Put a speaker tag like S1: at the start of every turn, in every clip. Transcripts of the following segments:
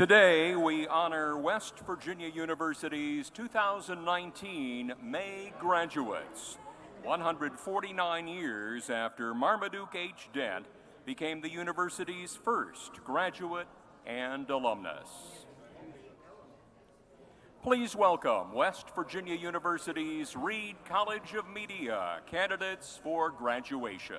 S1: Today, we honor West Virginia University's 2019 May graduates, 149 years after Marmaduke H. Dent became the university's first graduate and alumnus. Please welcome West Virginia University's Reed College of Media candidates for graduation.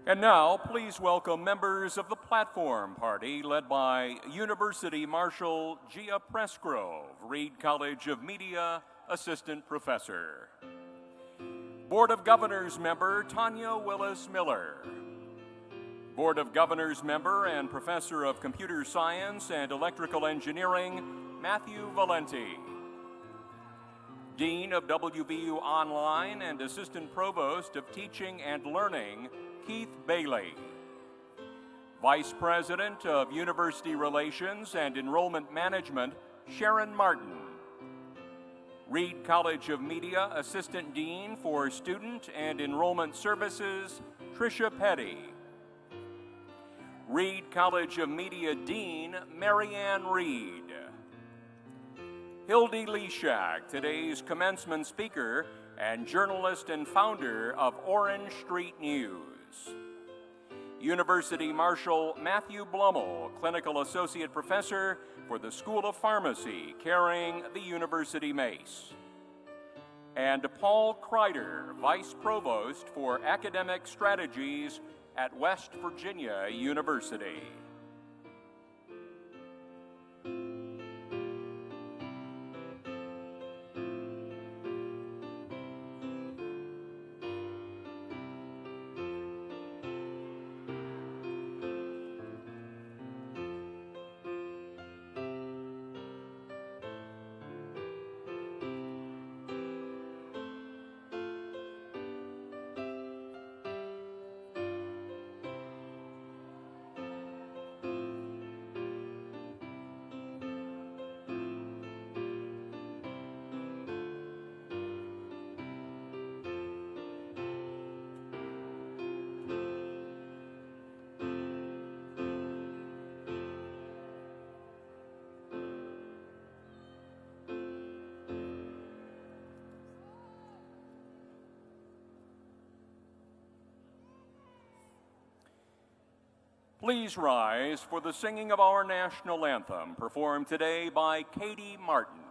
S1: And now, please welcome members of the Platform Party, led by University Marshal Gia Presgrove, Reed College of Media Assistant Professor. Board of Governors member Tanya Willis Miller. Board of Governors member and Professor of Computer Science and Electrical Engineering, Matthew Valenti. Dean of WVU Online and Assistant Provost of Teaching and Learning, Keith Bailey. Vice President of University Relations and Enrollment Management, Sharon Martin. Reed College of Media Assistant Dean for Student and Enrollment Services, Tricia Petty. Reed College of Media Dean, Marianne Reed. Hildy Leshak, today's commencement speaker and journalist and founder of Orange Street News. University Marshal Matthew Blummel, Clinical Associate Professor for the School of Pharmacy, carrying the University Mace. And Paul Kreider, Vice Provost for Academic Strategies at West Virginia University. Please rise for the singing of our national anthem, performed today by Katie Martin.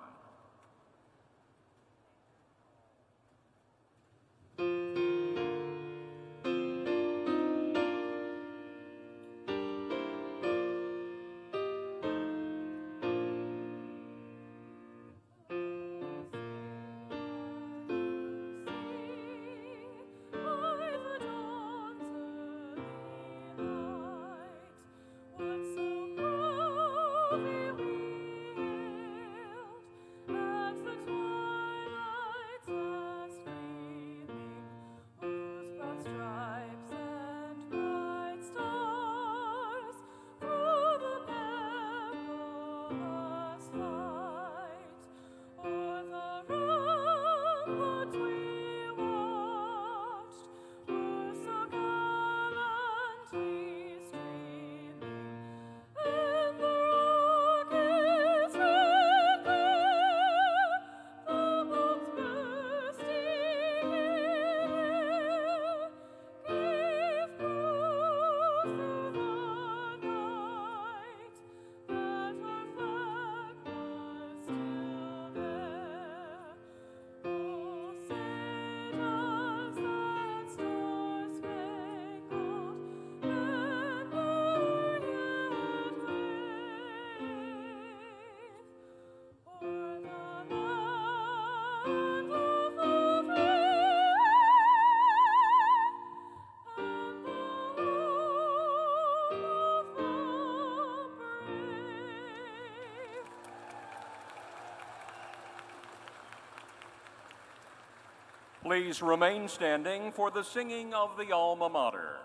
S1: Please remain standing for the singing of the Alma Mater.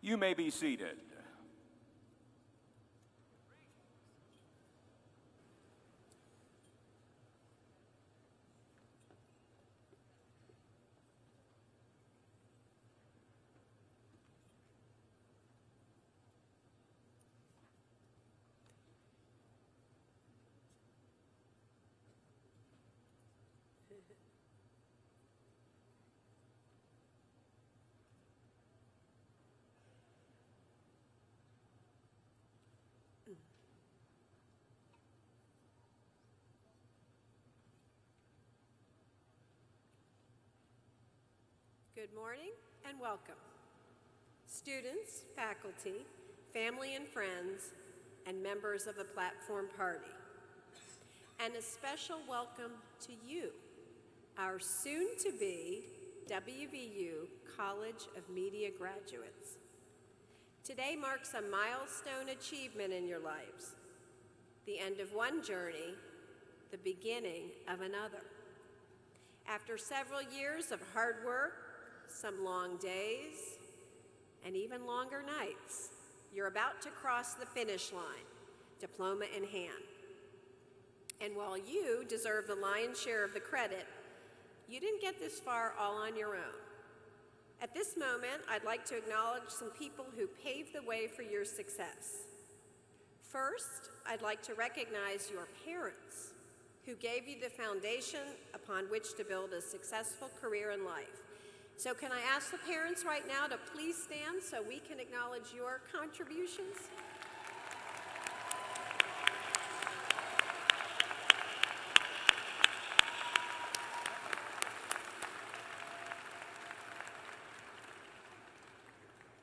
S1: You may be seated.
S2: Good morning and welcome. Students, faculty, family and friends, and members of the Platform Party. And a special welcome to you, our soon-to-be WVU College of Media graduates. Today marks a milestone achievement in your lives, the end of one journey, the beginning of another. After several years of hard work, some long days, and even longer nights, you're about to cross the finish line, diploma in hand. And while you deserve the lion's share of the credit, you didn't get this far all on your own. At this moment, I'd like to acknowledge some people who paved the way for your success. First, I'd like to recognize your parents, who gave you the foundation upon which to build a successful career in life. So can I ask the parents right now to please stand so we can acknowledge your contributions?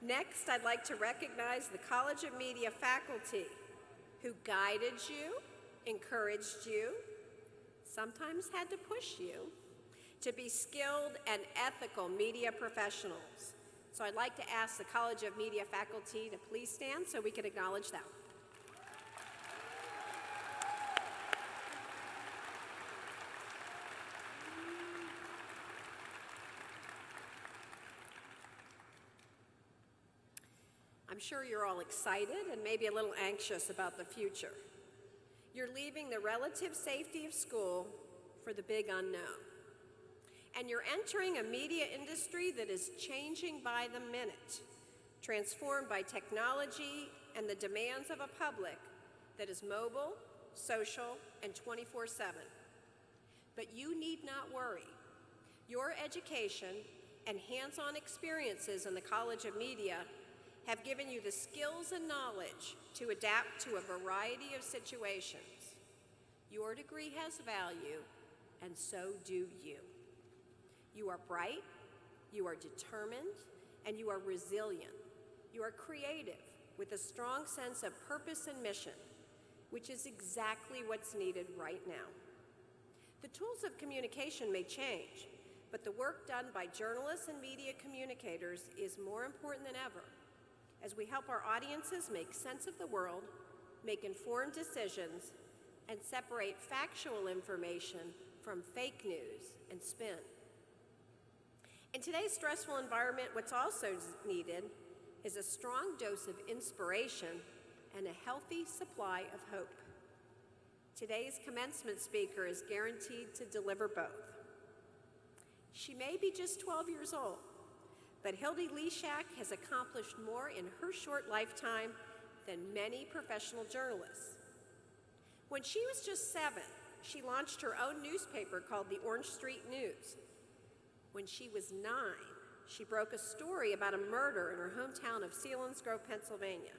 S2: Next, I'd like to recognize the College of Media faculty who guided you, encouraged you, sometimes had to push you to be skilled and ethical media professionals. So I'd like to ask the College of Media faculty to please stand so we can acknowledge them. I'm sure you're all excited and maybe a little anxious about the future. You're leaving the relative safety of school for the big unknown. And you're entering a media industry that is changing by the minute, transformed by technology and the demands of a public that is mobile, social, and 24/7. But you need not worry. Your education and hands-on experiences in the College of Media have given you the skills and knowledge to adapt to a variety of situations. Your degree has value, and so do you. You are bright, you are determined, and you are resilient. You are creative with a strong sense of purpose and mission, which is exactly what's needed right now. The tools of communication may change, but the work done by journalists and media communicators is more important than ever, as we help our audiences make sense of the world, make informed decisions, and separate factual information from fake news and spin. In today's stressful environment, what's also needed is a strong dose of inspiration and a healthy supply of hope. Today's commencement speaker is guaranteed to deliver both. She may be just 12 years old, but Hildy Leshak has accomplished more in her short lifetime than many professional journalists. When she was just 7, she launched her own newspaper called the Orange Street News. When she was 9, she broke a story about a murder in her hometown of Selinsgrove, Pennsylvania.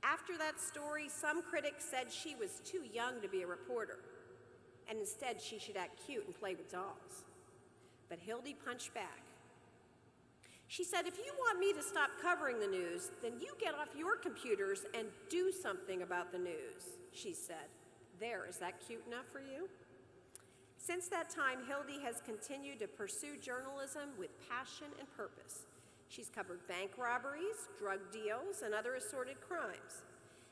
S2: After that story, some critics said she was too young to be a reporter, and instead she should act cute and play with dolls. But Hildy punched back. She said, "If you want me to stop covering the news, then you get off your computers and do something about the news," she said. There, is that cute enough for you? Since that time, Hildy has continued to pursue journalism with passion and purpose. She's covered bank robberies, drug deals, and other assorted crimes.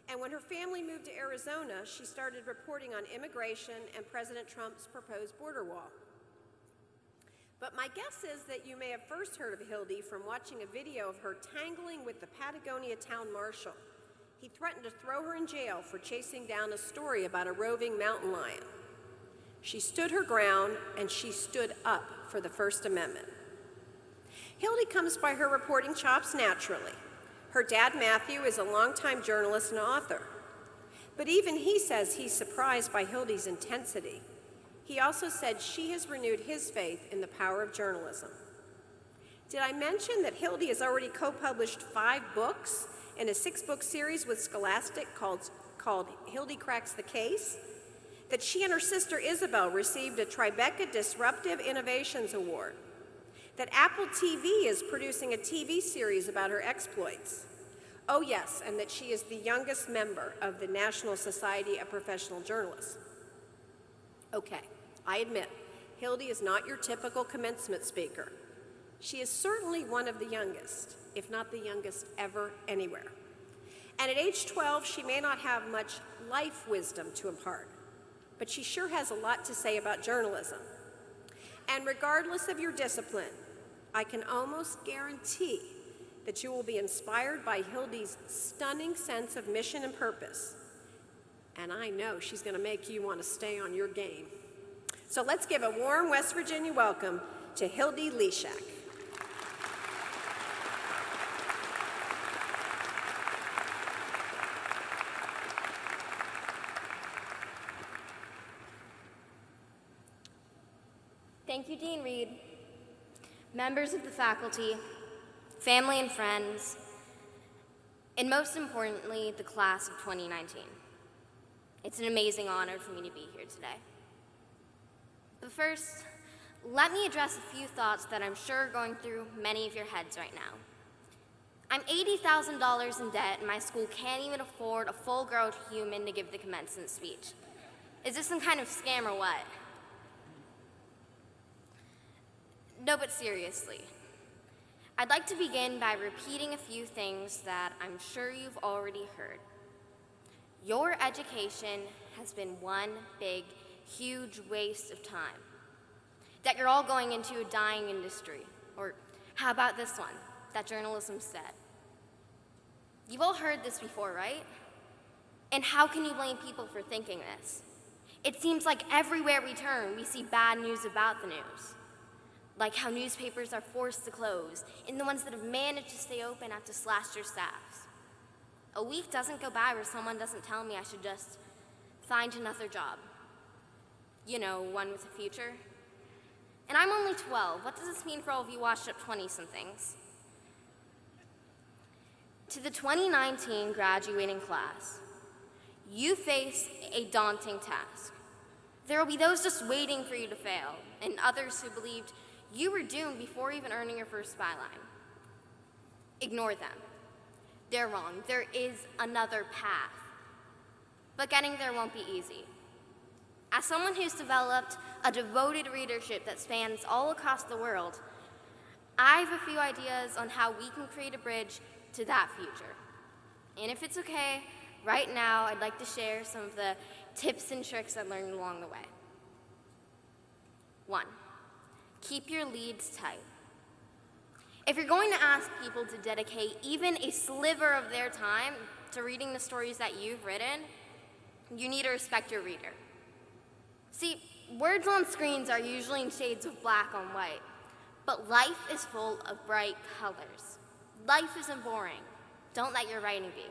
S2: And when her family moved to Arizona, she started reporting on immigration and President Trump's proposed border wall. But my guess is that you may have first heard of Hildy from watching a video of her tangling with the Patagonia town marshal. He threatened to throw her in jail for chasing down a story about a roving mountain lion. She stood her ground, and she stood up for the First Amendment. Hildy comes by her reporting chops naturally. Her dad, Matthew, is a longtime journalist and author. But even he says he's surprised by Hildy's intensity. He also said she has renewed his faith in the power of journalism. Did I mention that Hildy has already co-published 5 books in a 6-book series with Scholastic called Hildy Cracks the Case? That she and her sister Isabel received a Tribeca Disruptive Innovations Award. that Apple TV is producing a TV series about her exploits. Oh yes, and that she is the youngest member of the National Society of Professional Journalists. Okay, I admit, Hildy is not your typical commencement speaker. She is certainly one of the youngest, if not the youngest ever anywhere. And at age 12, she may not have much life wisdom to impart, but she sure has a lot to say about journalism. And regardless of your discipline, I can almost guarantee that you will be inspired by Hildy's stunning sense of mission and purpose. And I know she's going to make you want to stay on your game. So let's give a warm West Virginia welcome to Hildy Leshak.
S3: Thank you, Dean Reed, members of the faculty, family and friends, and most importantly, the class of 2019. It's an amazing honor for me to be here today. But first, let me address a few thoughts that I'm sure are going through many of your heads right now. I'm $80,000 in debt, and my school can't even afford a full-grown human to give the commencement speech. Is this some kind of scam or what? No, but seriously, I'd like to begin by repeating a few things that I'm sure you've already heard. Your education has been one big, huge waste of time. That you're all going into a dying industry. Or how about this one, that journalism's dead? You've all heard this before, right? And how can you blame people for thinking this? It seems like everywhere we turn, we see bad news about the news. Like how newspapers are forced to close, and the ones that have managed to stay open have to slash their staffs. A week doesn't go by where someone doesn't tell me I should just find another job. You know, one with a future. And I'm only 12. What does this mean for all of you washed up 20-somethings? To the 2019 graduating class, you face a daunting task. There will be those just waiting for you to fail, and others who believed you were doomed before even earning your first byline. Ignore them. They're wrong. There is another path. But getting there won't be easy. As someone who's developed a devoted readership that spans all across the world, I have a few ideas on how we can create a bridge to that future. And if it's okay, right now I'd like to share some of the tips and tricks I learned along the way. 1. Keep your leads tight. If you're going to ask people to dedicate even a sliver of their time to reading the stories that you've written, you need to respect your reader. See, words on screens are usually in shades of black on white, but life is full of bright colors. Life isn't boring. Don't let your writing be.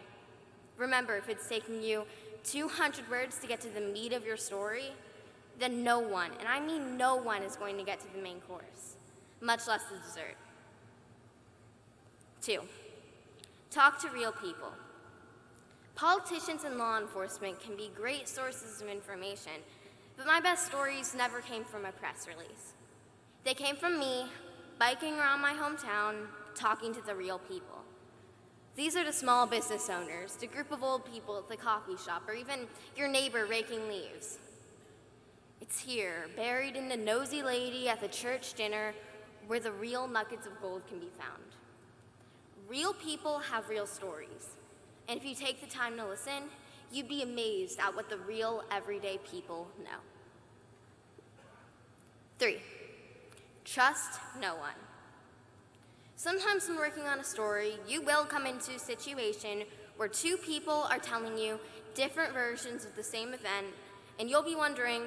S3: Remember, if it's taking you 200 words to get to the meat of your story, then no one, and I mean no one, is going to get to the main course, much less the dessert. 2, talk to real people. Politicians and law enforcement can be great sources of information, but my best stories never came from a press release. They came from me, biking around my hometown, talking to the real people. These are the small business owners, the group of old people at the coffee shop, or even your neighbor raking leaves. It's here, buried in the nosy lady at the church dinner, where the real nuggets of gold can be found. Real people have real stories, and if you take the time to listen, you'd be amazed at what the real everyday people know. 3, trust no one. Sometimes when working on a story, you will come into a situation where 2 people are telling you different versions of the same event, and you'll be wondering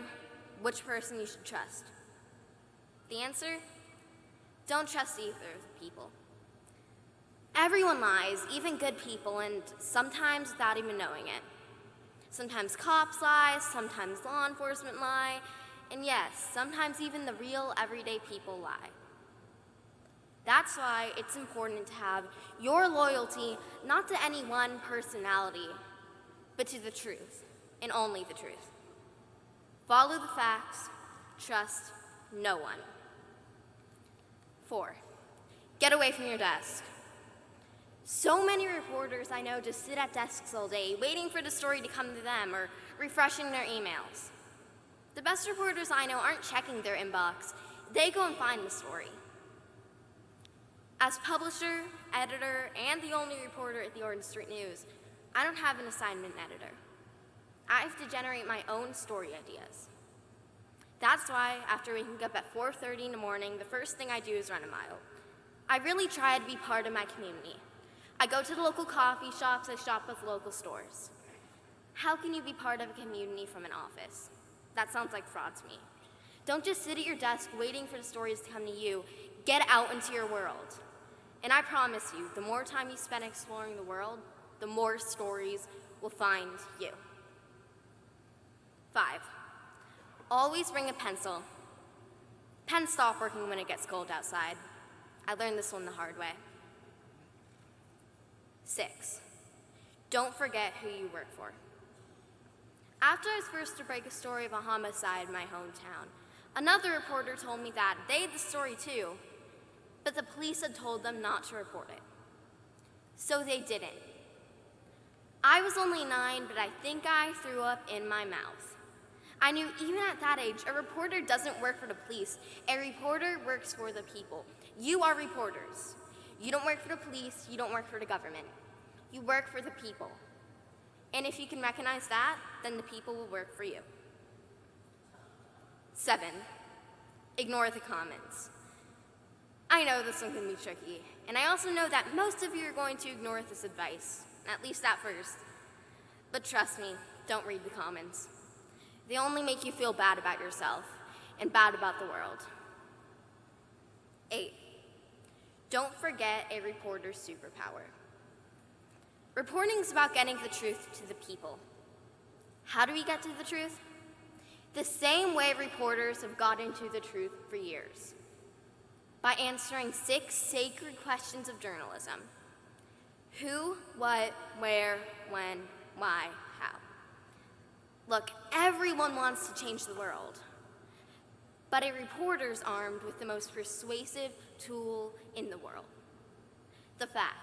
S3: which person you should trust. The answer? Don't trust either of the people. Everyone lies, even good people, and sometimes without even knowing it. Sometimes cops lie, sometimes law enforcement lie, and yes, sometimes even the real everyday people lie. That's why it's important to have your loyalty not to any one personality, but to the truth, and only the truth. Follow the facts, trust no one. 4, get away from your desk. So many reporters I know just sit at desks all day, waiting for the story to come to them or refreshing their emails. The best reporters I know aren't checking their inbox. They go and find the story. As publisher, editor, and the only reporter at the Orange Street News, I don't have an assignment editor. I have to generate my own story ideas. That's why, after waking up at 4:30 in the morning, the first thing I do is run a mile. I really try to be part of my community. I go to the local coffee shops, I shop with local stores. How can you be part of a community from an office? That sounds like fraud to me. Don't just sit at your desk waiting for the stories to come to you. Get out into your world. And I promise you, the more time you spend exploring the world, the more stories will find you. 5, always bring a pencil. Pens stop working when it gets cold outside. I learned this one the hard way. 6, don't forget who you work for. After I was first to break a story of a homicide in my hometown, another reporter told me that they had the story too, but the police had told them not to report it. So they didn't. I was only 9, but I think I threw up in my mouth. I knew even at that age, a reporter doesn't work for the police. A reporter works for the people. You are reporters. You don't work for the police, you don't work for the government. You work for the people. And if you can recognize that, then the people will work for you. 7, ignore the comments. I know this one can be tricky, and I also know that most of you are going to ignore this advice, at least at first. But trust me, don't read the comments. They only make you feel bad about yourself and bad about the world. 8, don't forget a reporter's superpower. Reporting is about getting the truth to the people. How do we get to the truth? The same way reporters have gotten to the truth for years. By answering 6 sacred questions of journalism. Who, what, where, when, why, how. Look, everyone wants to change the world. But a reporter's armed with the most persuasive tool in the world. The facts.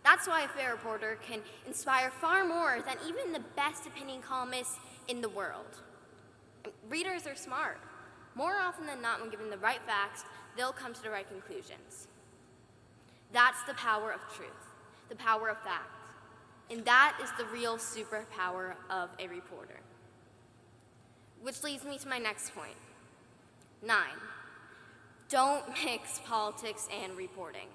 S3: That's why a fair reporter can inspire far more than even the best opinion columnists in the world. Readers are smart. More often than not, when given the right facts, they'll come to the right conclusions. That's the power of truth, the power of facts. And that is the real superpower of a reporter. Which leads me to my next point. 9, don't mix politics and reporting.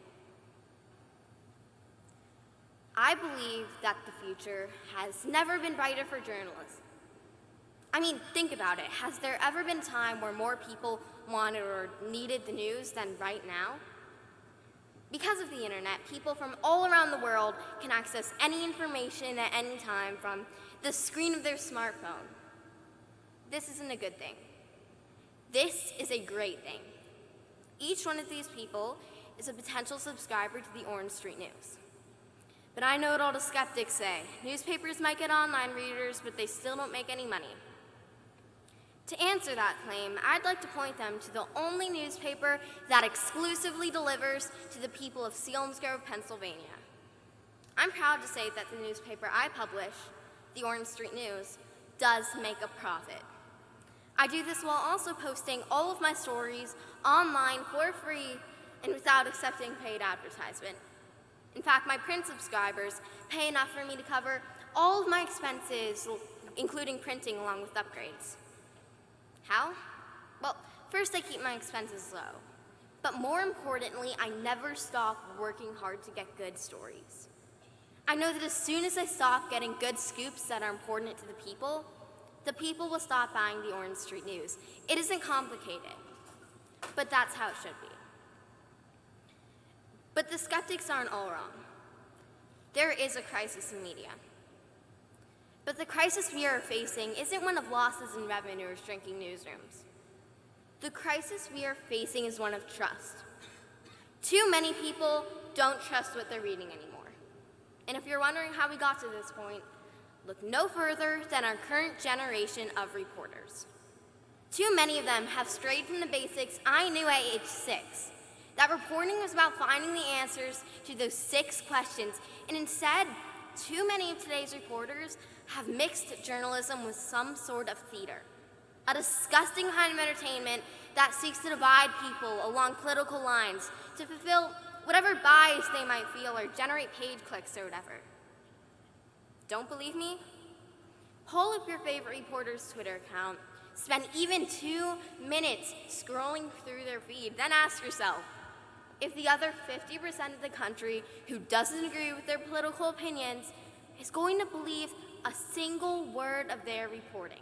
S3: I believe that the future has never been brighter for journalists. I mean, think about it. Has there ever been a time where more people wanted or needed the news than right now? Because of the internet, people from all around the world can access any information at any time from the screen of their smartphone. This isn't a good thing. This is a great thing. Each one of these people is a potential subscriber to the Orange Street News. But I know what all the skeptics say. Newspapers might get online readers, but they still don't make any money. To answer that claim, I'd like to point them to the only newspaper that exclusively delivers to the people of Selinsgrove, Pennsylvania. I'm proud to say that the newspaper I publish, the Orange Street News, does make a profit. I do this while also posting all of my stories online for free and without accepting paid advertisement. In fact, my print subscribers pay enough for me to cover all of my expenses, including printing along with upgrades. How? Well, first I keep my expenses low. But more importantly, I never stop working hard to get good stories. I know that as soon as I stop getting good scoops that are important to the people will stop buying the Orange Street News. It isn't complicated, but that's how it should be. But the skeptics aren't all wrong. There is a crisis in media. But the crisis we are facing isn't one of losses in revenue or shrinking newsrooms. The crisis we are facing is one of trust. Too many people don't trust what they're reading anymore. And if you're wondering how we got to this point, look no further than our current generation of reporters. Too many of them have strayed from the basics I knew at age 6, that reporting was about finding the answers to those 6 questions, and instead, too many of today's reporters have mixed journalism with some sort of theater, a disgusting kind of entertainment that seeks to divide people along political lines to fulfill whatever bias they might feel or generate page clicks or whatever. Don't believe me? Pull up your favorite reporter's Twitter account, spend even 2 minutes scrolling through their feed, then ask yourself, if the other 50% of the country who doesn't agree with their political opinions is going to believe a single word of their reporting.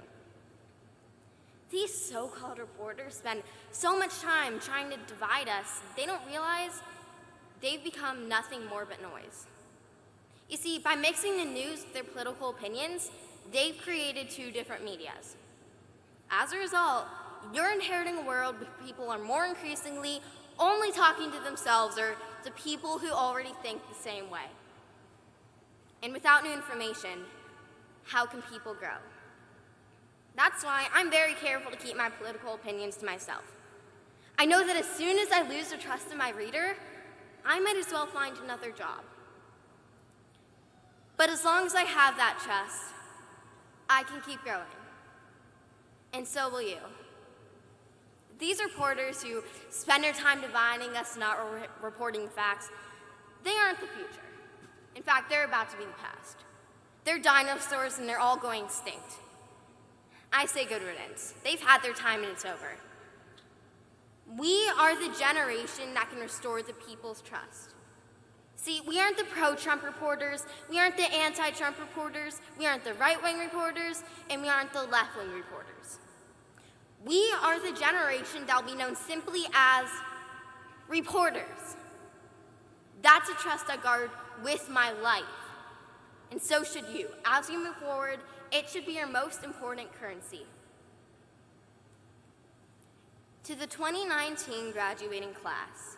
S3: These so-called reporters spend so much time trying to divide us, they don't realize they've become nothing more but noise. You see, by mixing the news with their political opinions, they've created 2 different medias. As a result, you're inheriting a world where people are more increasingly only talking to themselves or to people who already think the same way. And without new information, how can people grow? That's why I'm very careful to keep my political opinions to myself. I know that as soon as I lose the trust of my reader, I might as well find another job. But as long as I have that trust, I can keep growing. And so will you. These reporters who spend their time dividing us, not reporting facts, they aren't the future. In fact, they're about to be the past. They're dinosaurs and they're all going extinct. I say good riddance. They've had their time and it's over. We are the generation that can restore the people's trust. See, we aren't the pro-Trump reporters, we aren't the anti-Trump reporters, we aren't the right-wing reporters, and we aren't the left-wing reporters. We are the generation that will be known simply as reporters. That's a trust I guard with my life. And so should you. As you move forward, it should be your most important currency. To the 2019 graduating class,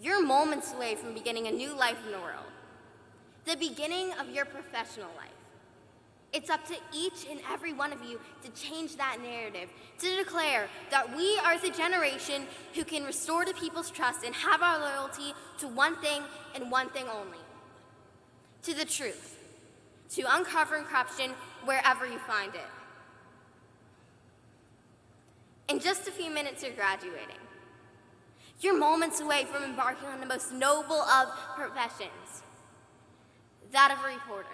S3: you're moments away from beginning a new life in the world, the beginning of your professional life. It's up to each and every one of you to change that narrative, to declare that we are the generation who can restore the people's trust and have our loyalty to one thing and one thing only, to the truth, to uncovering corruption wherever you find it. In just a few minutes, you're graduating. You're moments away from embarking on the most noble of professions, that of a reporter.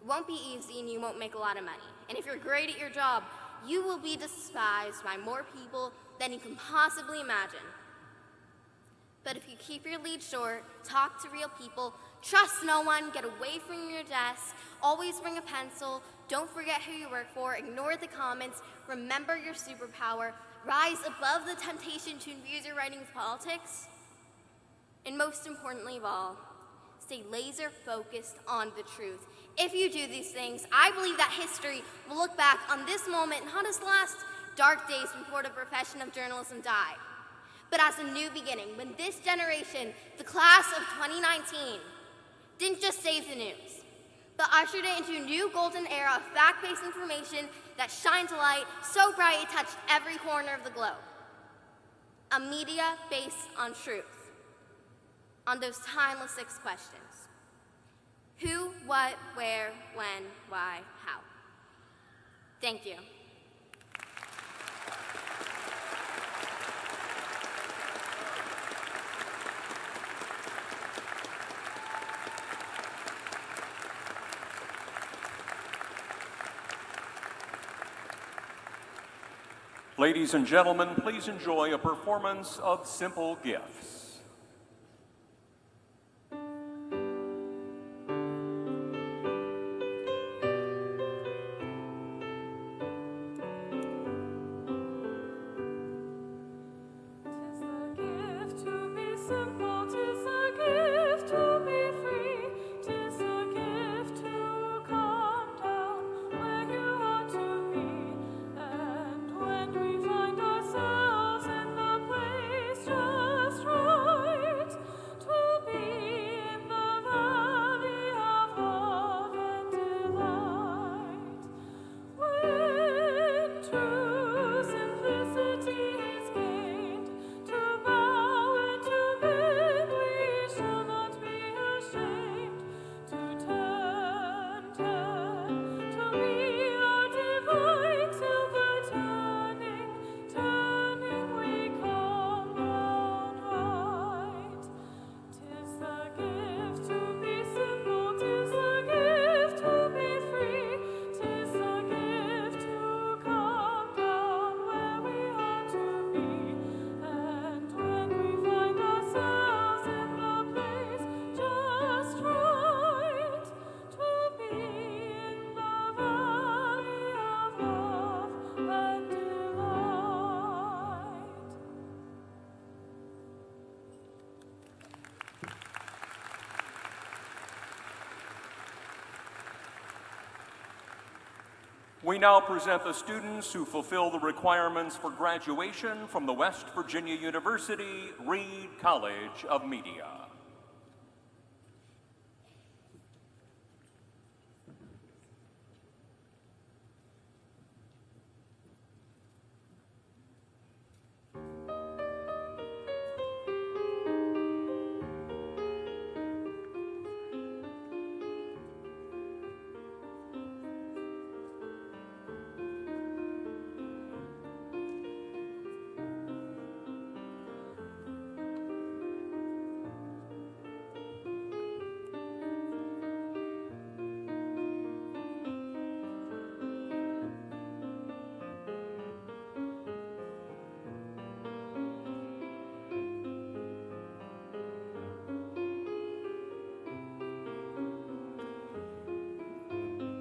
S3: It won't be easy and you won't make a lot of money. And if you're great at your job, you will be despised by more people than you can possibly imagine. But if you keep your lead short, talk to real people, trust no one, get away from your desk, always bring a pencil, don't forget who you work for, ignore the comments, remember your superpower, rise above the temptation to infuse your writing with politics, and most importantly of all, stay laser focused on the truth. If you do these things, I believe that history will look back on this moment not as the last dark days before the profession of journalism died, but as a new beginning, when this generation, the class of 2019, didn't just save the news, but ushered it into a new golden era of fact-based information that shines a light so bright it touched every corner of the globe. A media based on truth, on those timeless 6 questions. Who, what, where, when, why, how. Thank you.
S1: Ladies and gentlemen, please enjoy a performance of Simple Gifts.
S4: True simplicity is gained to bow.
S1: We now present the students who fulfill the requirements for graduation from the West Virginia University Reed College of Media.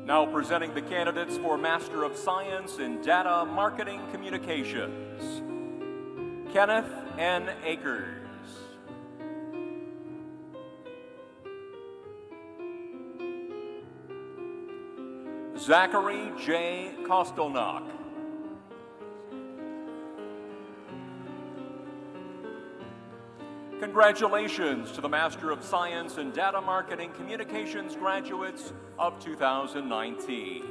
S1: Now presenting the candidates for Master of Science in Data Marketing Communications. Kenneth N. Akers. Zachary J. Kostelnak. Congratulations to the Master of Science in Data Marketing Communications graduates of 2019.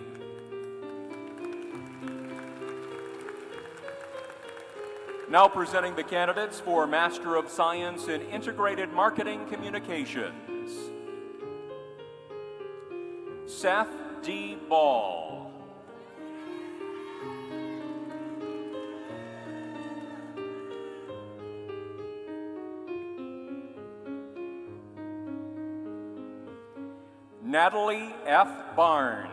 S1: Now presenting the candidates for Master of Science in Integrated Marketing Communications. Seth D. Ball. Natalie F. Barnes.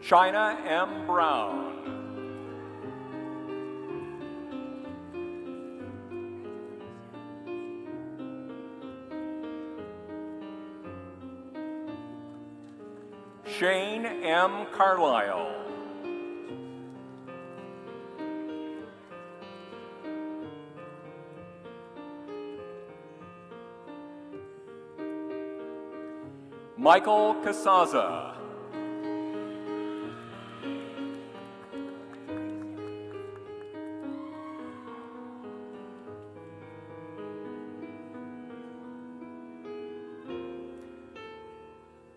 S1: China M. Brown. Shane M. Carlisle. Michael Casaza.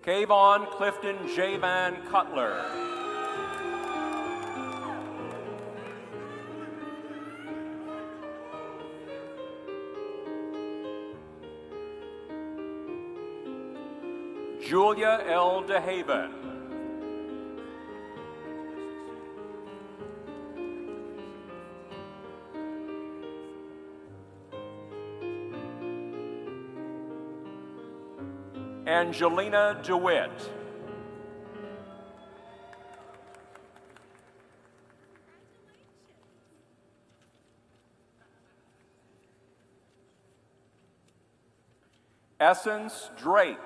S1: Kayvon Clifton J. Van Cutler. Julia L. DeHaven. Angelina DeWitt. Essence Drake.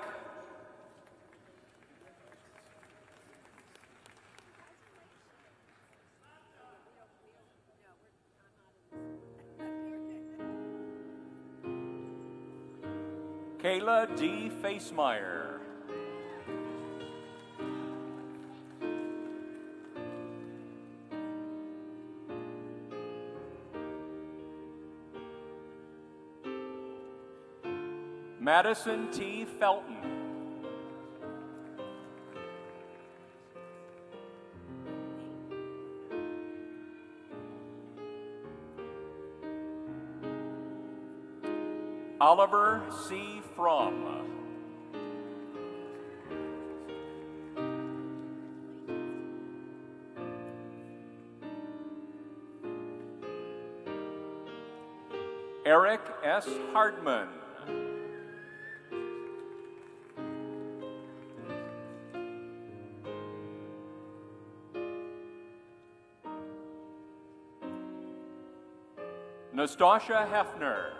S1: Kayla D. Facemeyer. Madison T. Felton. Oliver C. Fromm. Eric S. Hardman. Nastasia Hefner.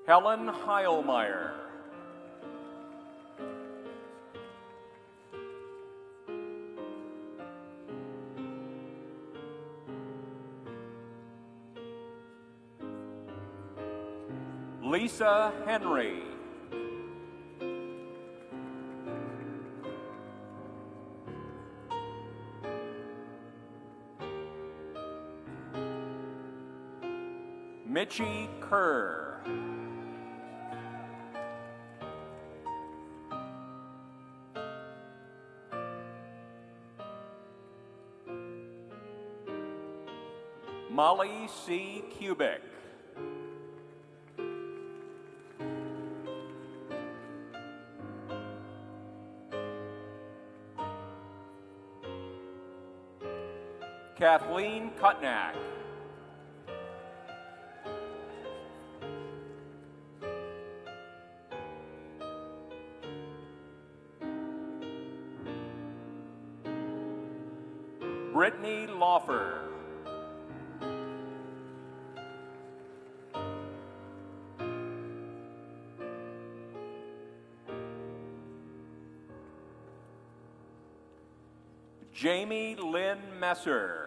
S1: Helen Heilmeyer. Lisa Henry. Mitchie Kerr. Molly C. Kubik. Kathleen Kutnak. Brittany Laufer. Jamie Lynn Messer.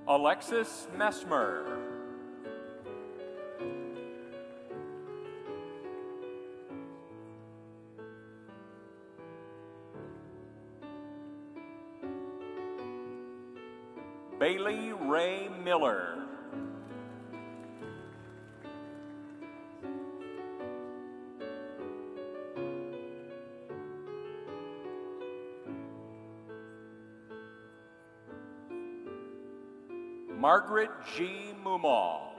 S1: Alexis Messmer. Bailey Ray Miller. Margaret G. Mumal.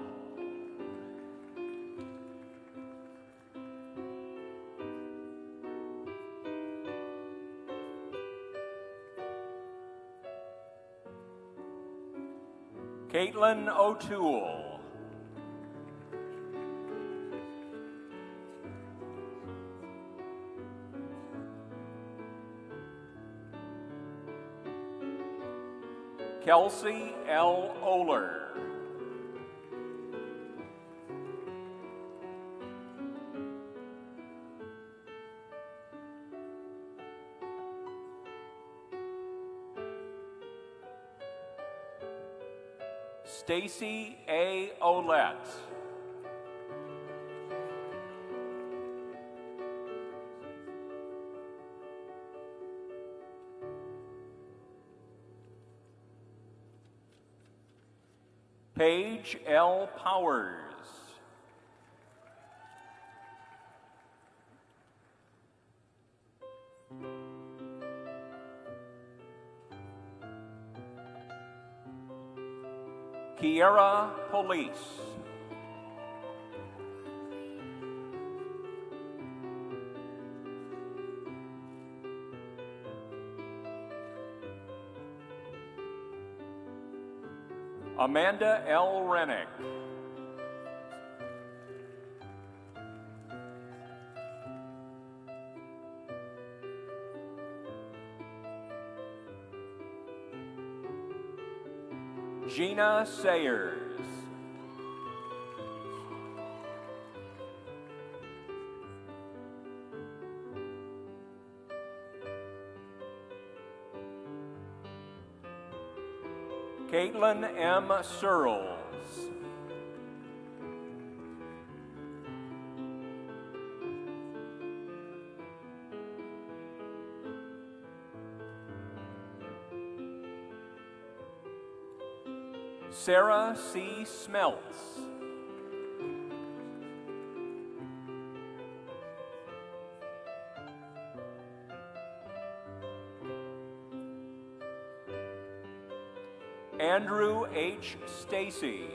S1: Caitlin O'Toole. Kelsey L. Oler. Stacy A. Olette. Paige L. Powers. Kiera Police. Amanda L. Rennick. Gina Sayers. Caitlin M. Searles. Sarah C. Smeltz. Andrew H. Stacy.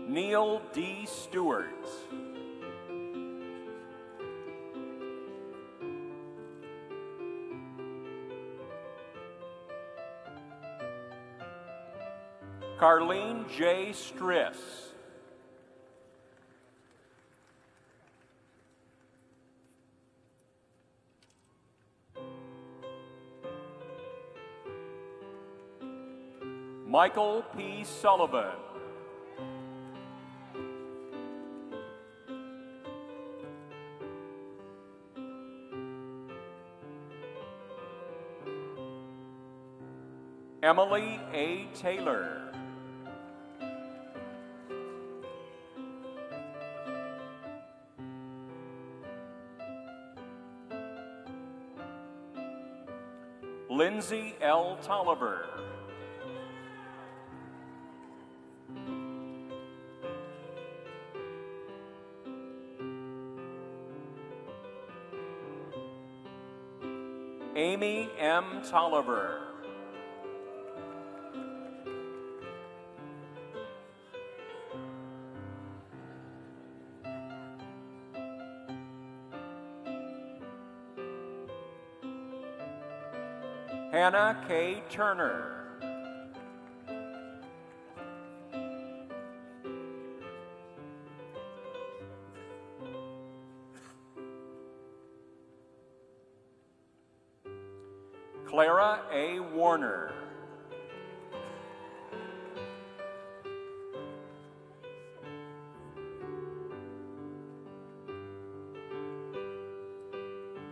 S1: Neil D. Stewart. Carlene J. Striss. Michael P. Sullivan. Emily A. Taylor. Lindsay L. Tolliver. Amy M. Tolliver. Hannah K. Turner. Clara A. Warner.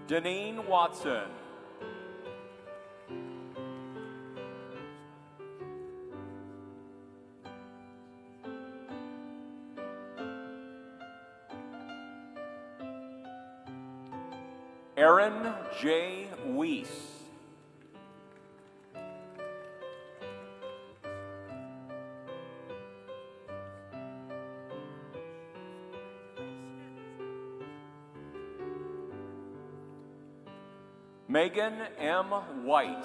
S1: Deneen Watson. Aaron J. Weiss. Megan M. White.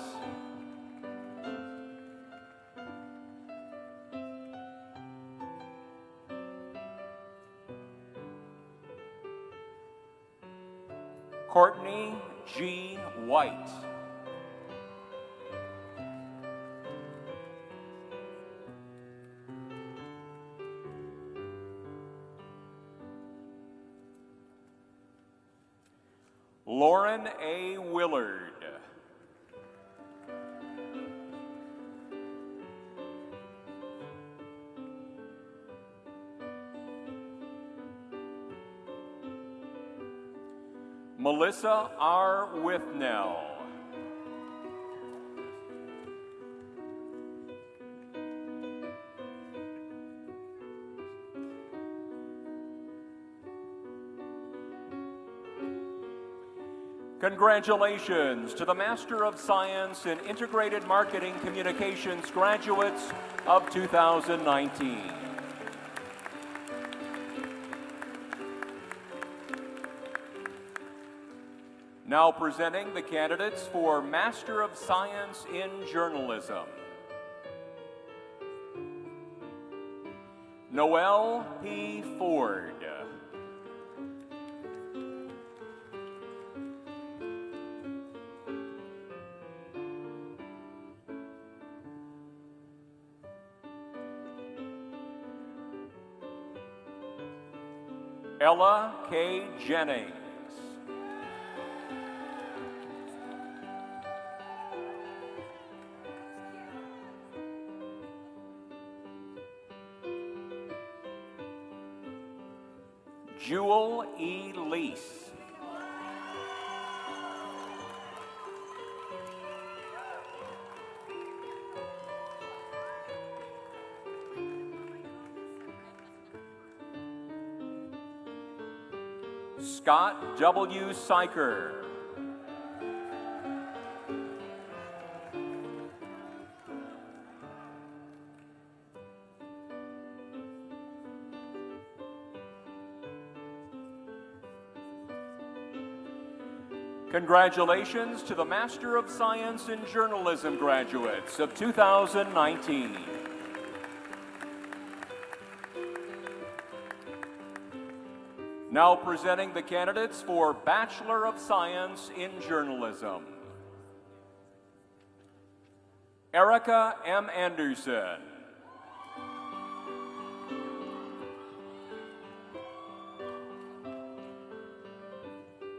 S1: Courtney G. White. Lauren A. Willard. Melissa R. Withnell. Congratulations to the Master of Science in Integrated Marketing Communications graduates of 2019. Now presenting the candidates for Master of Science in Journalism. Noel P. Ford. Ella K. Jennings. Jewel E. Lease. Scott W. Syker. Congratulations to the Master of Science in Journalism graduates of 2019. Now presenting the candidates for Bachelor of Science in Journalism. Erica M. Anderson.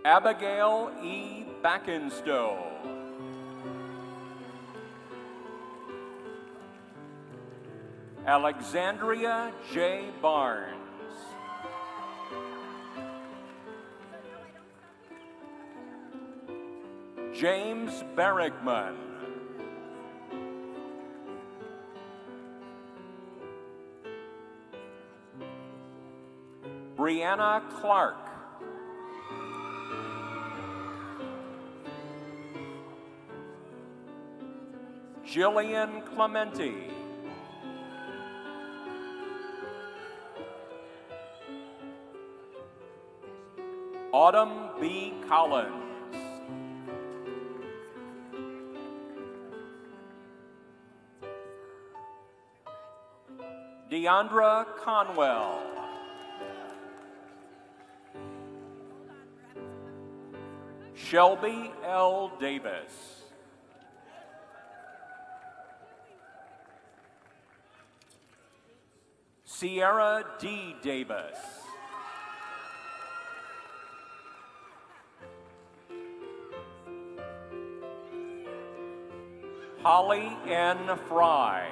S1: Abigail E. Backenstow. Alexandria J. Barnes. James Berigman. Brianna Clark. Jillian Clementi. Autumn B. Collins. Deandra Conwell. Shelby L. Davis. Sierra D. Davis. Holly N. Fry.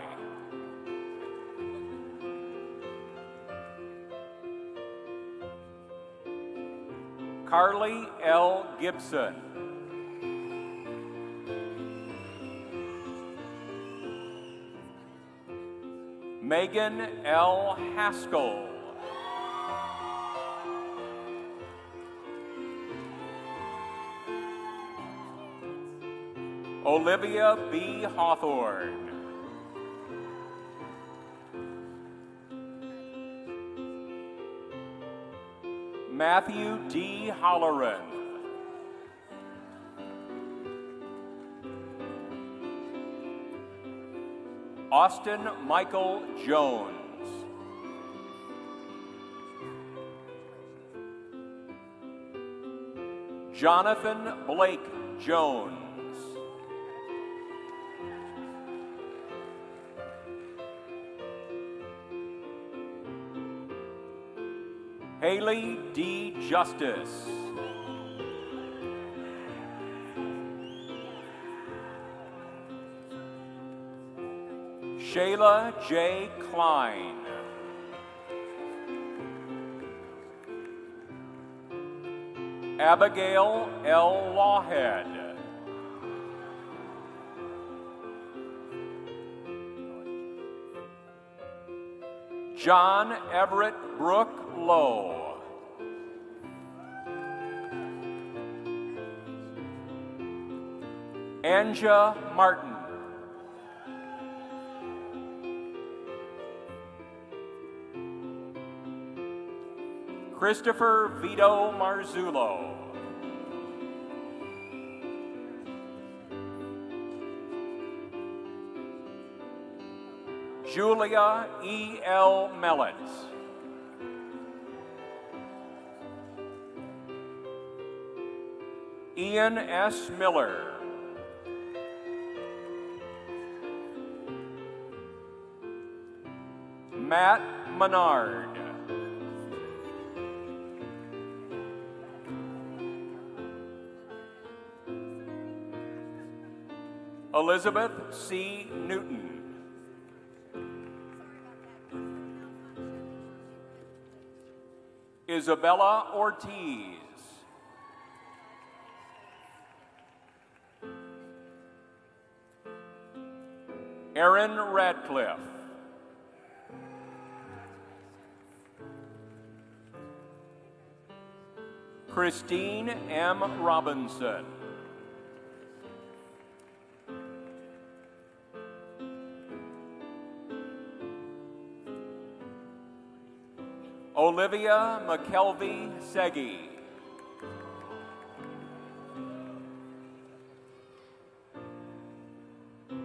S1: Carly L. Gibson. Megan L. Haskell. Olivia B. Hawthorne. Matthew D. Holleran. Austin Michael Jones. Jonathan Blake Jones. Haley D. Justice. Shayla J. Klein. Abigail L. Lawhead. John Everett Brooke Lowe. Anja Martin. Christopher Vito Marzullo. Julia E. L. Mellett. Ian S. Miller. Matt Menard. Elizabeth C. Newton. Isabella Ortiz. Aaron Radcliffe. Christine M. Robinson. Olivia McKelvey Segi.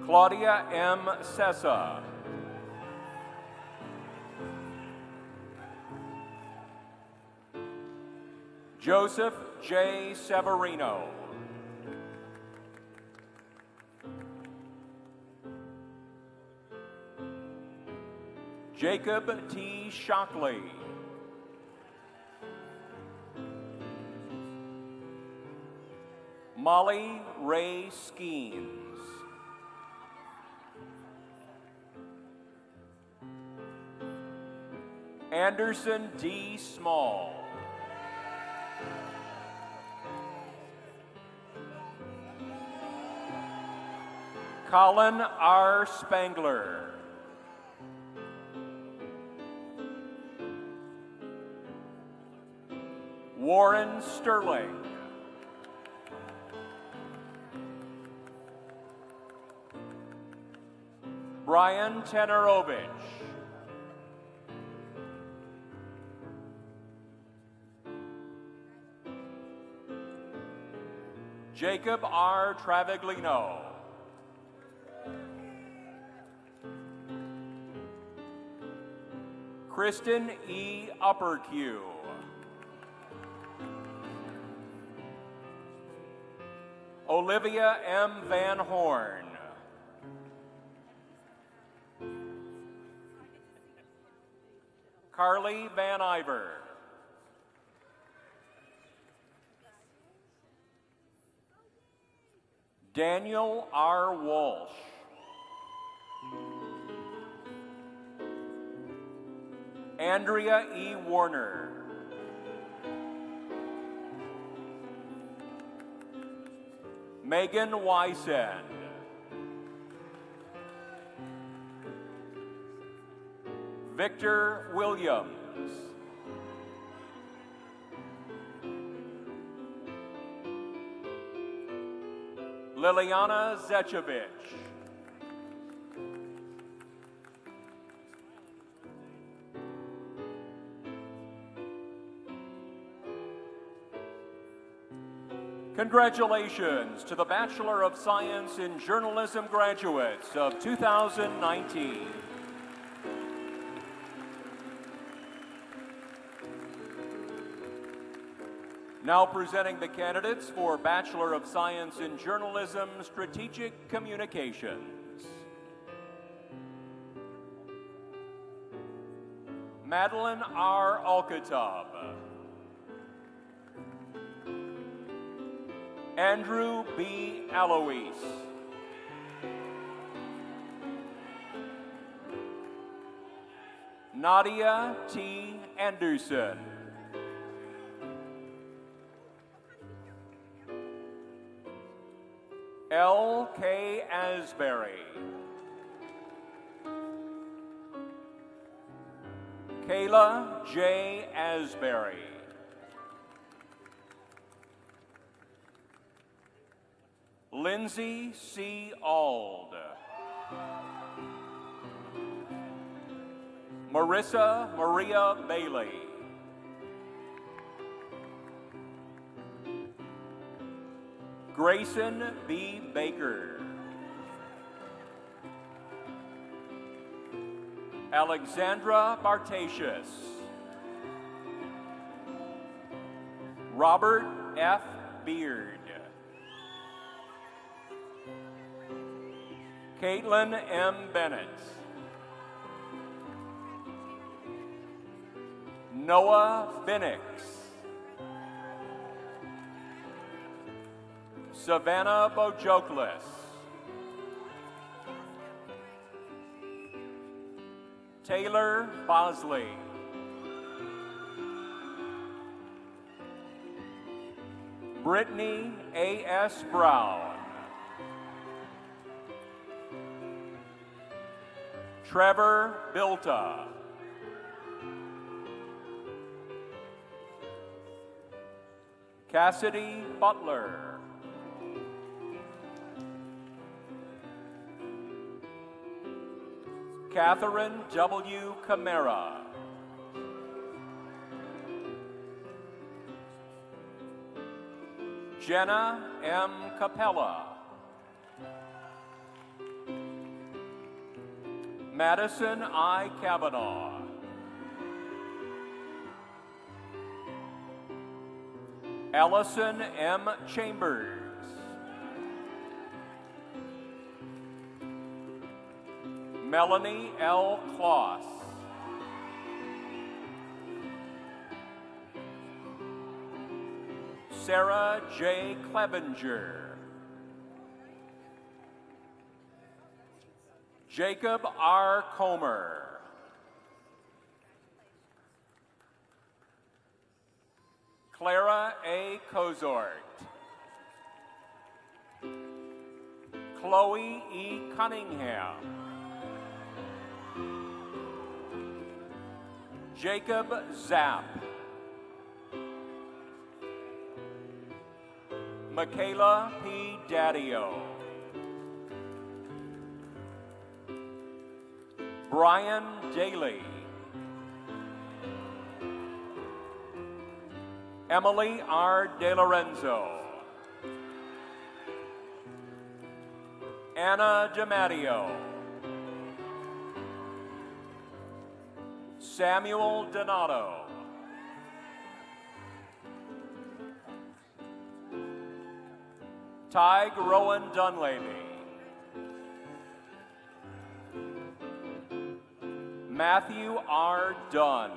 S1: Claudia M. Sessa. Joseph J. Severino. Jacob T. Shockley. Molly Ray Skeens. Anderson D. Small. Colin R. Spangler. Warren Sterling. Brian Tenerovich. Jacob R. Travaglino. Kristen E. Uppercue. Olivia M. Van Horn. Carly Van Iver. Daniel R. Walsh. Andrea E. Warner. Megan Wysen. Victor Williams. Liliana Zechevich. Congratulations to the Bachelor of Science in Journalism graduates of 2019. Now presenting the candidates for Bachelor of Science in Journalism Strategic Communications. Madeline R. Alcatab. Andrew B. Alois. Nadia T. Anderson. L. K. Asbury. Kayla J. Asbury. Lindsay C. Ald. Marissa Maria Bailey. Grayson B. Baker. Alexandra Bartasius. Robert F. Beard. Caitlin M. Bennett. Noah Binnix. Savannah Bojoklis. Taylor Bosley. Brittany A.S. Brown. Trevor Bilta. Cassidy Butler. Catherine W. Camara. Jenna M. Capella. Madison I. Kavanaugh. Allison M. Chambers. Melanie L. Kloss. Sarah J. Clevenger. Jacob R. Comer. Clara A. Cozort. Chloe E. Cunningham. Jacob Zapp. Michaela P. Daddio. Brian Daly. Emily R. De Lorenzo. Anna DiMatteo. Samuel Donato. Tig Rowan Dunleavy. Matthew R. Dunn.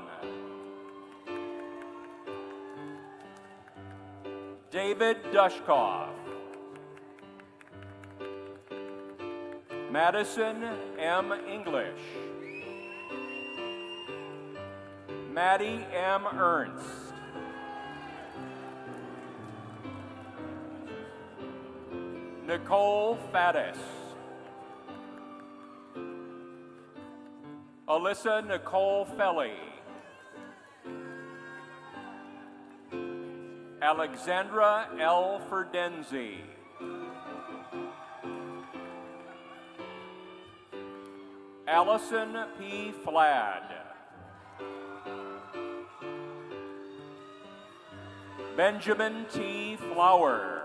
S1: David Dushkoff. Madison M. English. Maddie M. Ernst. Nicole Faddis. Alyssa Nicole Felly. Alexandra L. Ferdenzi. Allison P. Flad. Benjamin T. Flower.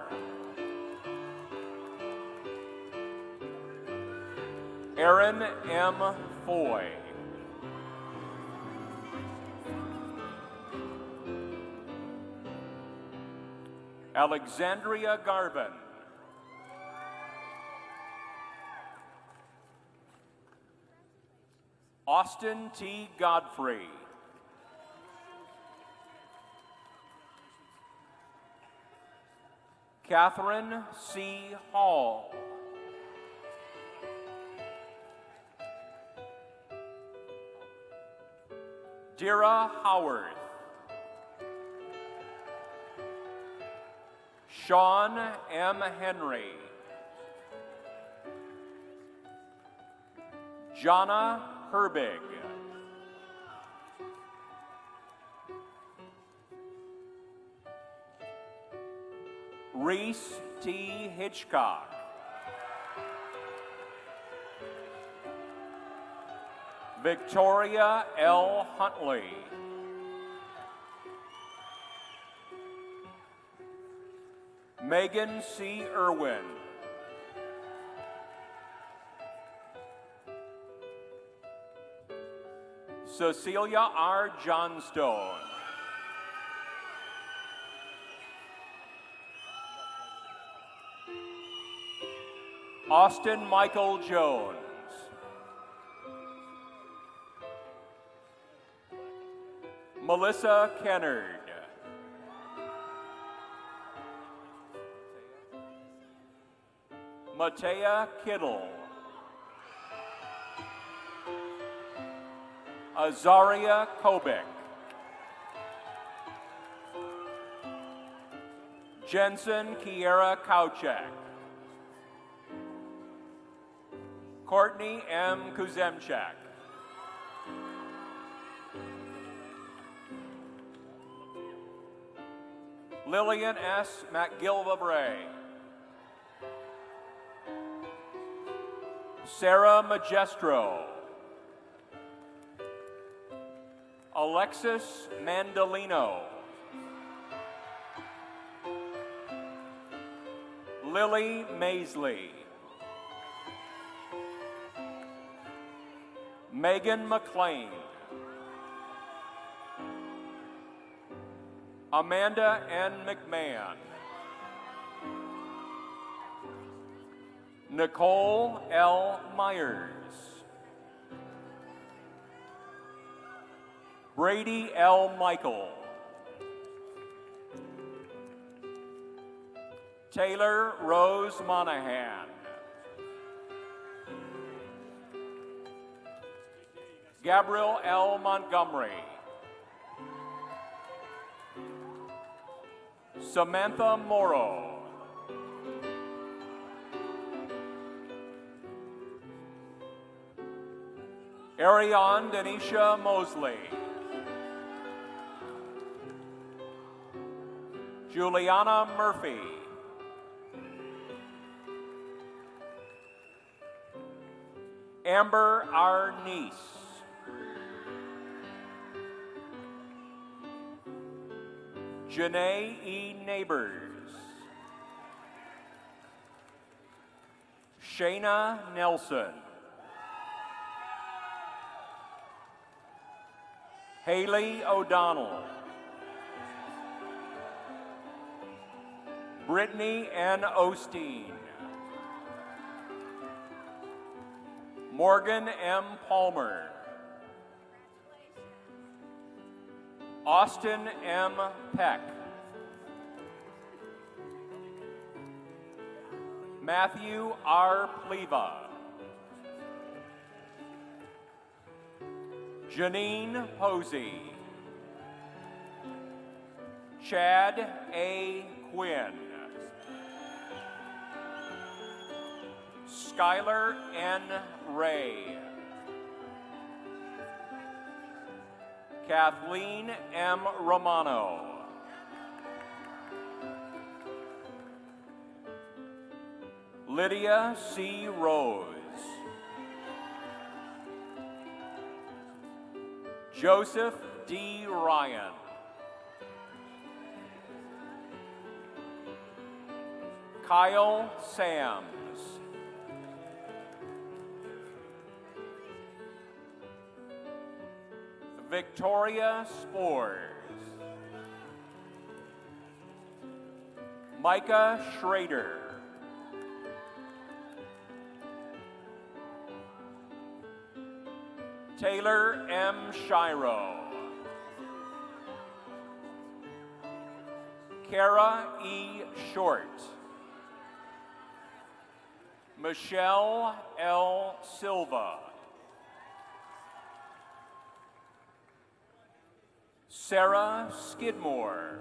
S1: Aaron M. Foy. Alexandria Garvin. Austin T. Godfrey. Catherine C. Hall. Dira Howarth. Sean M. Henry. Jonna Herbig. Reese T. Hitchcock. Victoria L. Huntley. Megan C. Irwin. Cecilia R. Johnstone. Austin Michael Jones. Melissa Kennard. Matea Kittle. Azaria Kobik. Jensen Kiera Kauchek. Courtney M. Kuzemchak. Lillian S. McGilvray. Sarah Magestro. Alexis Mandolino. Lily Maisley. Megan McLean. Amanda N. McMahon. Nicole L. Myers. Brady L. Michael. Taylor Rose Monahan. Gabriel L. Montgomery. Samantha Morrow. Ariane Denisha Mosley. Juliana Murphy. Amber R. Niece. Janae E. Neighbors. Shayna Nelson. Haley O'Donnell. Brittany N. Osteen. Morgan M. Palmer. Austin M. Peck. Matthew R. Pleva. Janine Posey. Chad A. Quinn. Skylar N. Ray. Kathleen M. Romano. Lydia C. Rose. Joseph D. Ryan. Kyle Sams. Victoria Spores. Micah Schrader. Taylor M. Shiro. Kara E. Short. Michelle L. Silva. Sarah Skidmore.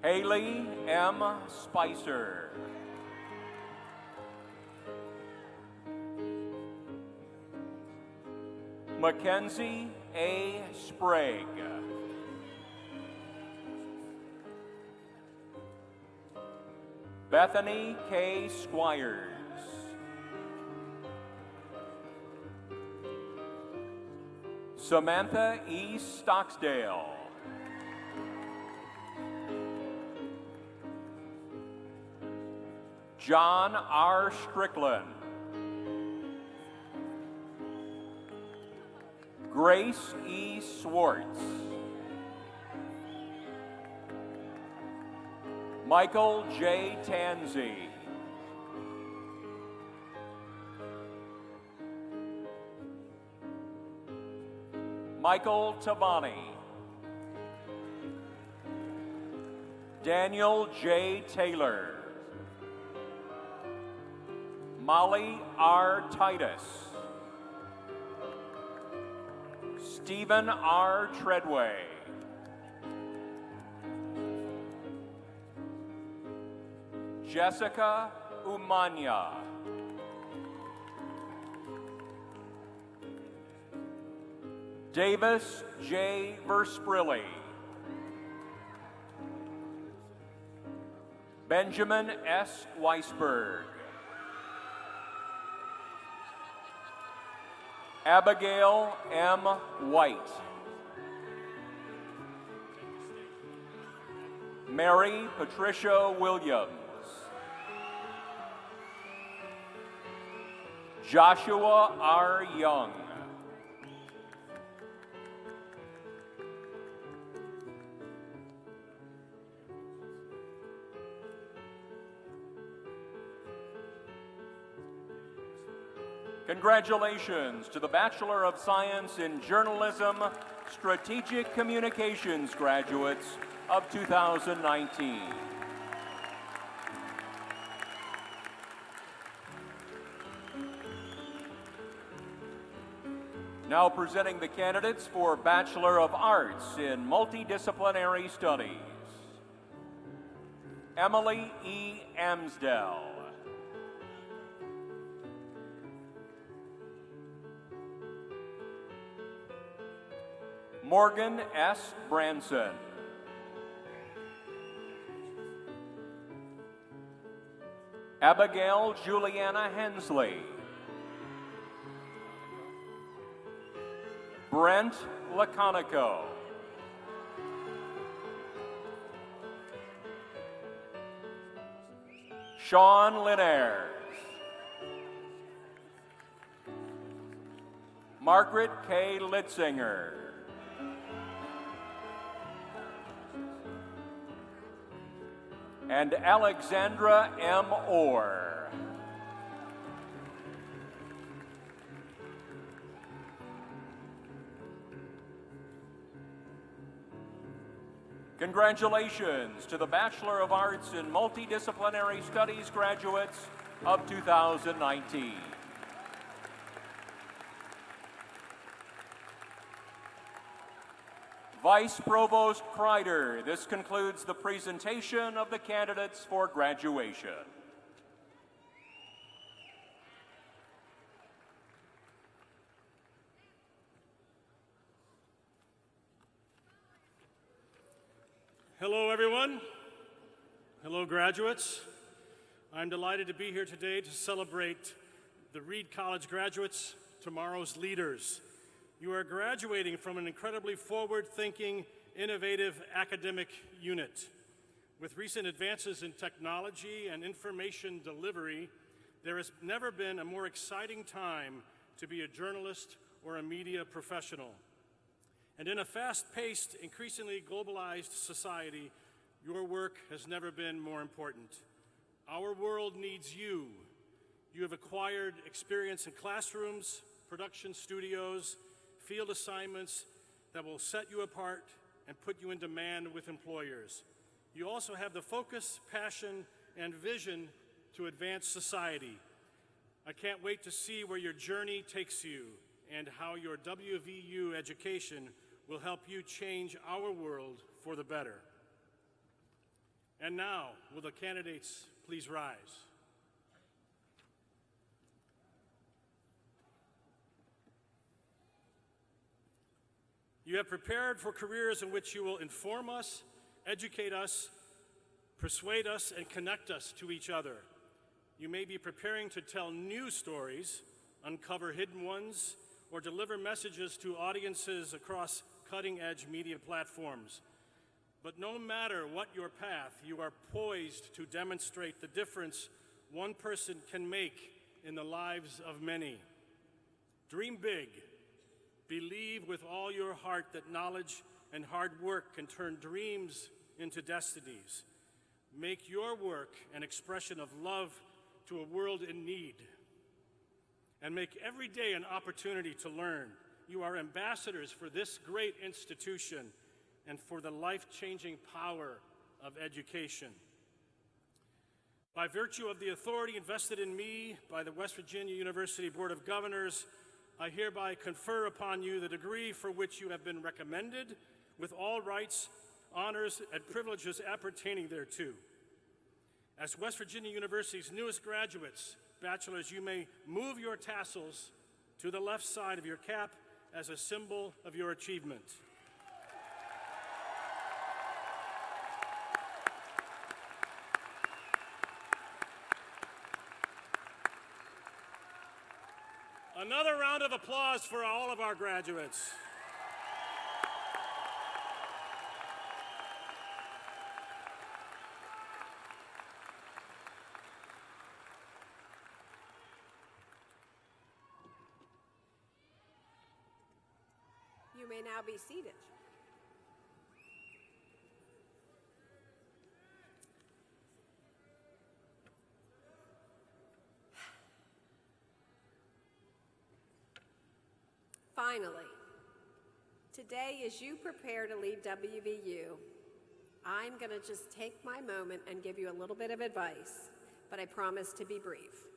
S1: Haley M. Spicer. Mackenzie A. Sprague. Bethany K. Squires. Samantha E. Stocksdale. John R. Strickland. Grace E. Swartz. Michael J. Tansey. Michael Tavani. Daniel J. Taylor. Molly R. Titus. Stephen R. Treadway. Jessica Umanya. Davis J. Versprilli. Benjamin S. Weisberg. Abigail M. White. Mary Patricia Williams. Joshua R. Young. Congratulations to the Bachelor of Science in Journalism, Strategic Communications graduates of 2019. Now presenting the candidates for Bachelor of Arts in Multidisciplinary Studies. Emily E. Amsdell. Morgan S. Branson. Abigail Juliana Hensley. Brent Laconico. Sean Linares. Margaret K. Litzinger. And Alexandra M. Orr. Congratulations to the Bachelor of Arts in Multidisciplinary Studies graduates of 2019. Vice Provost Kreider, this concludes the presentation of the candidates for graduation.
S4: Hello, everyone. Hello, graduates. I'm delighted to be here today to celebrate the Reed College graduates, tomorrow's leaders. You are graduating from an incredibly forward-thinking, innovative academic unit. With recent advances in technology and information delivery, there has never been a more exciting time to be a journalist or a media professional. And in a fast-paced, increasingly globalized society, your work has never been more important. Our world needs you. You have acquired experience in classrooms, production studios, field assignments that will set you apart and put you in demand with employers. You also have the focus, passion, and vision to advance society. I can't wait to see where your journey takes you and how your WVU education will help you change our world for the better. And now, will the candidates please rise? You have prepared for careers in which you will inform us, educate us, persuade us, and connect us to each other. You may be preparing to tell new stories, uncover hidden ones, or deliver messages to audiences across cutting-edge media platforms. But no matter what your path, you are poised to demonstrate the difference one person can make in the lives of many. Dream big. Believe with all your heart that knowledge and hard work can turn dreams into destinies. Make your work an expression of love to a world in need. And make every day an opportunity to learn. You are ambassadors for this great institution and for the life-changing power of education. By virtue of the authority invested in me by the West Virginia University Board of Governors, I hereby confer upon you the degree for which you have been recommended, with all rights, honors, and privileges appertaining thereto. As West Virginia University's newest graduates, bachelors, you may move your tassels to the left side of your cap as a symbol of your achievement. Another round of applause for all of our graduates.
S2: You may now be seated. Finally, today as you prepare to leave WVU, I'm going to just take my moment and give you a little bit of advice, but I promise to be brief.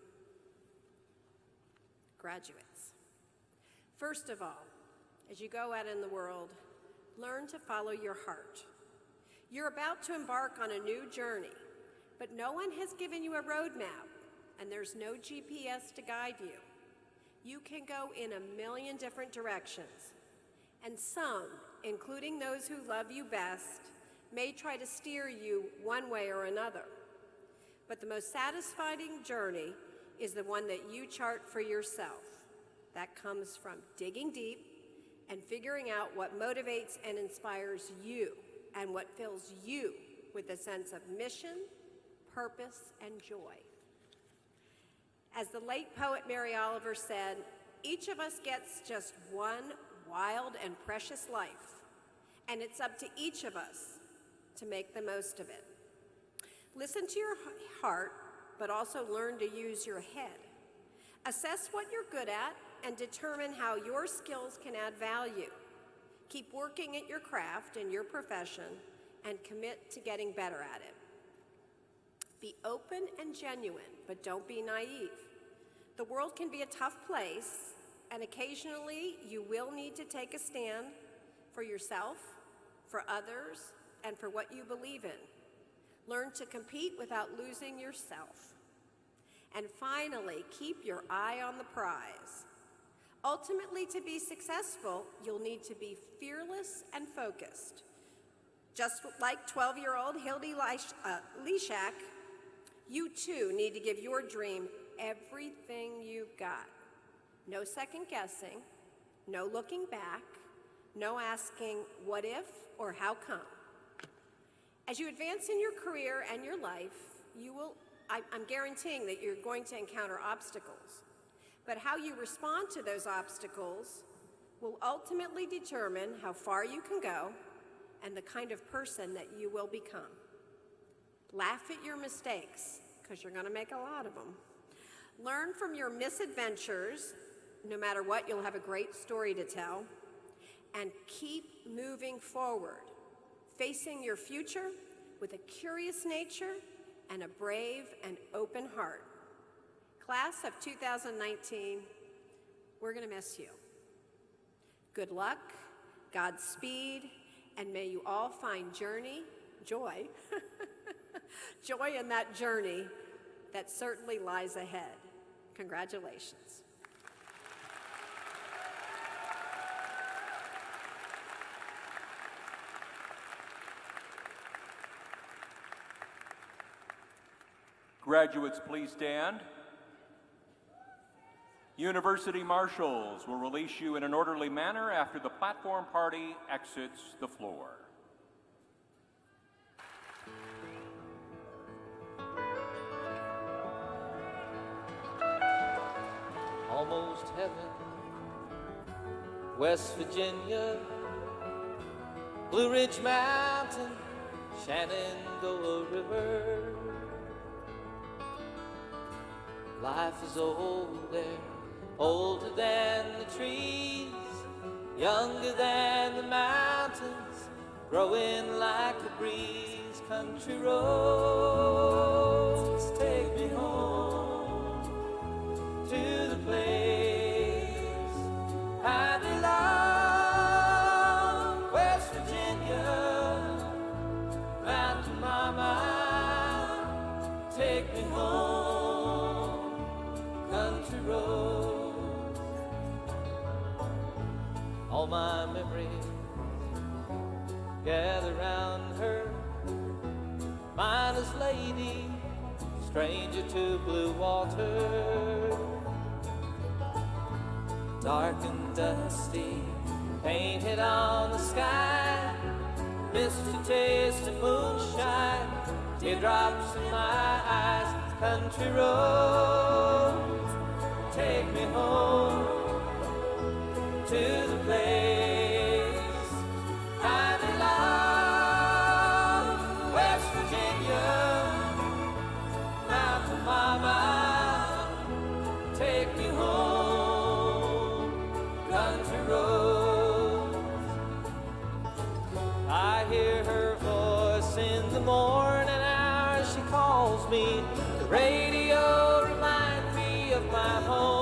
S2: Graduates, First of all, as you go out in the world, learn to follow your heart. You're about to embark on a new journey, but no one has given you a roadmap, and there's no GPS to guide you. You can go in a million different directions, and some, including those who love you best, may try to steer you one way or another. But the most satisfying journey is the one that you chart for yourself. That comes from digging deep and figuring out what motivates and inspires you and what fills you with a sense of mission, purpose, and joy. As the late poet Mary Oliver said, each of us gets just one wild and precious life, and it's up to each of us to make the most of it. Listen to your heart, but also learn to use your head. Assess what you're good at and determine how your skills can add value. Keep working at your craft and your profession and commit to getting better at it. Be open and genuine, but don't be naive. The world can be a tough place, and occasionally you will need to take a stand for yourself, for others, and for what you believe in. Learn to compete without losing yourself. And finally, keep your eye on the prize. Ultimately, to be successful, you'll need to be fearless and focused. Just like 12-year-old Hildy Leshak, you too need to give your dream everything you've got. No second guessing, no looking back, no asking what if or how come. As you advance in your career and your life, I'm guaranteeing that you're going to encounter obstacles. But how you respond to those obstacles will ultimately determine how far you can go and the kind of person that you will become. Laugh at your mistakes, because you're going to make a lot of them. Learn from your misadventures. No matter what, you'll have a great story to tell. And keep moving forward, facing your future with a curious nature and a brave and open heart. Class of 2019, we're going to miss you. Good luck, Godspeed, and may you all find joy, joy in that journey that certainly lies ahead. Congratulations.
S1: Graduates, please stand. University marshals will release you in an orderly manner after the platform party exits the floor.
S5: Almost heaven, West Virginia, Blue Ridge Mountain, Shenandoah River. Life is old there, older than the trees, younger than the mountains, growing like a breeze. Country roads take me home to the place I belong. West Virginia, Mountain Mama, take me home. Country roads, all my memories gather round her. Miner's lady, stranger to blue water, dark and dusty, painted on the sky, misty taste of moonshine, teardrops in my eyes. Country roads take me home to the place I belong. West Virginia, Mountain Mama, take me home. Country roads, I hear her voice in the morning hours. She calls me. The radio reminds me of my home.